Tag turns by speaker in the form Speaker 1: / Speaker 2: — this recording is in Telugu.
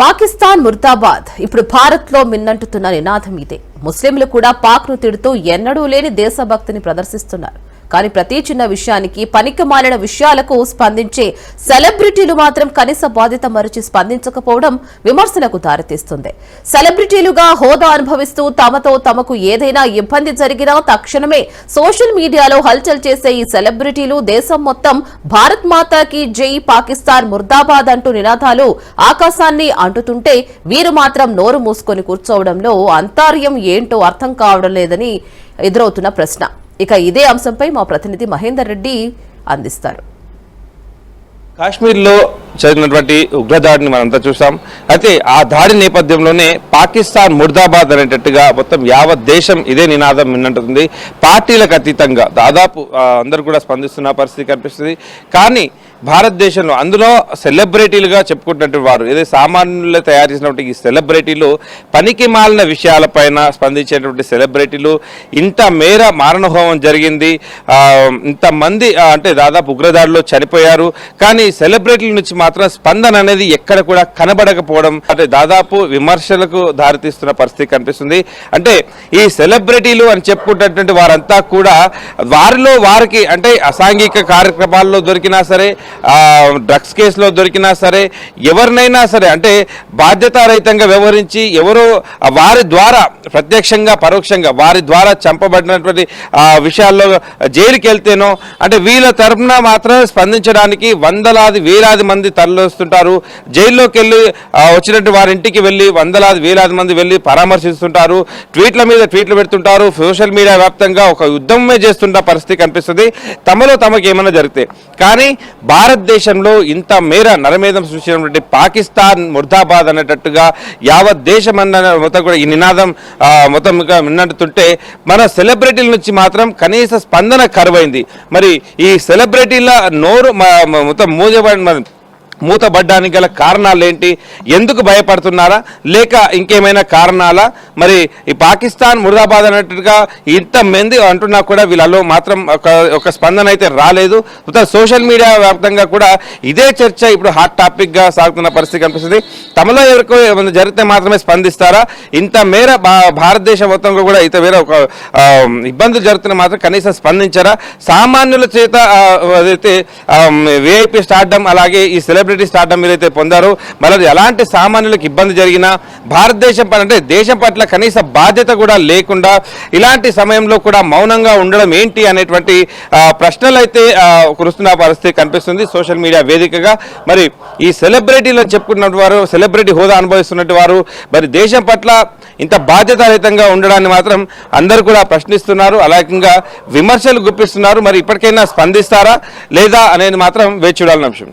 Speaker 1: పాకిస్తాన్ ముర్దాబాద్ ఇప్పుడు భారత్ లో మిన్నంటుతున్న నినాదం ఇదే. ముస్లింలు కూడా పాక్ ను తిడుతూ ఎన్నడూ లేని దేశభక్తిని ప్రదర్శిస్తున్నారు. కానీ ప్రతి చిన్న విషయానికి పనికిమాలిన విషయాలకు స్పందించే సెలబ్రిటీలు మాత్రం కనీస బాధ్యత మరిచి స్పందించకపోవడం విమర్శలకు దారితీస్తుంది. సెలబ్రిటీలుగా హోదా అనుభవిస్తూ తమతో తమకు ఏదైనా ఇబ్బంది జరిగినా తక్షణమే సోషల్ మీడియాలో హల్చల్ చేసే ఈ సెలబ్రిటీలు దేశం మొత్తం భారత్ మాతాకి జై, పాకిస్తాన్ ముర్దాబాద్ అంటూ నినాదాలు ఆకాశాన్ని అంటుతుంటే వీరు మాత్రం నోరు మూసుకొని కూర్చోవడంలో అంతర్యం ఏంటో అర్థం కావడం లేదని ఎదురవుతున్న ప్రశ్న. ఇక ఇదే అంశంపై మా ప్రతినిధి మహేందర్ రెడ్డి అందిస్తారు.
Speaker 2: కాశ్మీర్లో జరిగినటువంటి ఉగ్రదాడిని మనంతా చూసాం. అయితే ఆ దాడి నేపథ్యంలోనే పాకిస్తాన్ ముర్దాబాద్ అనేటట్టుగా మొత్తం యావత్ దేశం ఇదే నినాదం విన్నంటుంది. పార్టీలకు అతీతంగా దాదాపు అందరూ కూడా స్పందిస్తున్న పరిస్థితి కనిపిస్తుంది. కానీ భారతదేశంలో అందులో సెలబ్రిటీలుగా చెప్పుకుంటున్నటువంటి వారు ఏదైతే సామాన్యులు తయారు చేసినటువంటి ఈ సెలబ్రిటీలు పనికి మాలిన విషయాలపైన స్పందించేటువంటి సెలబ్రిటీలు ఇంత మేర మారణహోమం జరిగింది, ఇంతమంది అంటే దాదాపు ఉగ్రదాడిలో చనిపోయారు. కానీ సెలబ్రిటీల నుంచి మాత్రం స్పందన అనేది ఎక్కడ కూడా కనబడకపోవడం అంటే దాదాపు విమర్శలకు దారితీస్తున్న పరిస్థితి కనిపిస్తుంది. అంటే ఈ సెలబ్రిటీలు అని చెప్పుకుంటున్నటువంటి వారంతా కూడా వారిలో వారికి అంటే అసాంఘిక కార్యక్రమాల్లో దొరికినా సరే, డ్రగ్స్ కేసులో దొరికినా సరే, ఎవరినైనా సరే అంటే బాధ్యతారహితంగా వ్యవహరించి ఎవరో వారి ద్వారా ప్రత్యక్షంగా పరోక్షంగా వారి ద్వారా చంపబడినటువంటి విషయాల్లో జైలుకి వెళ్తేనో అంటే వీళ్ళ తరఫున మాత్రమే స్పందించడానికి వందలాది వేలాది మంది తరలిస్తుంటారు. జైల్లోకి వెళ్ళి వచ్చినట్టు వారి ఇంటికి వెళ్ళి వందలాది వేలాది మంది వెళ్ళి పరామర్శిస్తుంటారు, ట్వీట్ల మీద ట్వీట్లు పెడుతుంటారు, సోషల్ మీడియా వ్యాప్తంగా ఒక యుద్ధమే చేస్తుంట పరిస్థితి కనిపిస్తుంది తమలో తమకు ఏమైనా జరిగితే. కానీ భారతదేశంలో ఇంత మేర నరమేధం సృష్టించినటువంటి పాకిస్తాన్ ముర్దాబాద్ అనేటట్టుగా యావత్ దేశం అన్న మొత్తం కూడా ఈ నినాదం మొత్తం విన్నట్టుంటే మన సెలబ్రిటీల నుంచి మాత్రం కనీస స్పందన కరువైంది. మరి ఈ సెలబ్రిటీల నోరు మొత్తం మూతబడ్డానికి గల కారణాలు ఏంటి? ఎందుకు భయపడుతున్నారా లేక ఇంకేమైనా కారణాలా? మరి ఈ పాకిస్తాన్ ముర్దాబాద్ అన్నట్టుగా ఇంతమంది అంటున్నా కూడా వీళ్ళలో మాత్రం ఒక స్పందన అయితే రాలేదు. సోషల్ మీడియా వ్యాప్తంగా కూడా ఇదే చర్చ ఇప్పుడు హాట్ టాపిక్ గా సాగుతున్న పరిస్థితి కనిపిస్తుంది. తమలో ఎవరికో ఏమైనా జరిగితే మాత్రమే స్పందిస్తారా? ఇంత మేర భారతదేశం మొత్తంగా కూడా ఇంత మేర ఒక ఇబ్బందులు జరుగుతున్న మాత్రం కనీసం స్పందించారా? సామాన్యుల చేత అదైతే విఐపీ స్టార్డమ్ అలాగే ఈ సెలబ్రిటీ స్టార్డమ్ మీరైతే పొందారు. మరి ఎలాంటి సామాన్యులకు ఇబ్బంది జరిగినా భారతదేశం అంటే దేశం పట్ల కనీస బాధ్యత కూడా లేకుండా ఇలాంటి సమయంలో కూడా మౌనంగా ఉండడం ఏంటి అనేటువంటి ప్రశ్నలు అయితే కురుస్తున్న పరిస్థితి కనిపిస్తుంది సోషల్ మీడియా వేదికగా. మరి ఈ సెలబ్రిటీలు చెప్పుకున్నట్టు వారు, సెలబ్రిటీ హోదా అనుభవిస్తున్నట్టు వారు మరి దేశం పట్ల ఇంత బాధ్యతారహితంగా ఉండడాన్ని మాత్రం అందరూ కూడా ప్రశ్నిస్తున్నారు, అలాగే విమర్శలు గుప్పిస్తున్నారు. మరి ఇప్పటికైనా స్పందిస్తారా లేదా అనేది మాత్రం వేచి చూడాలని అంశం.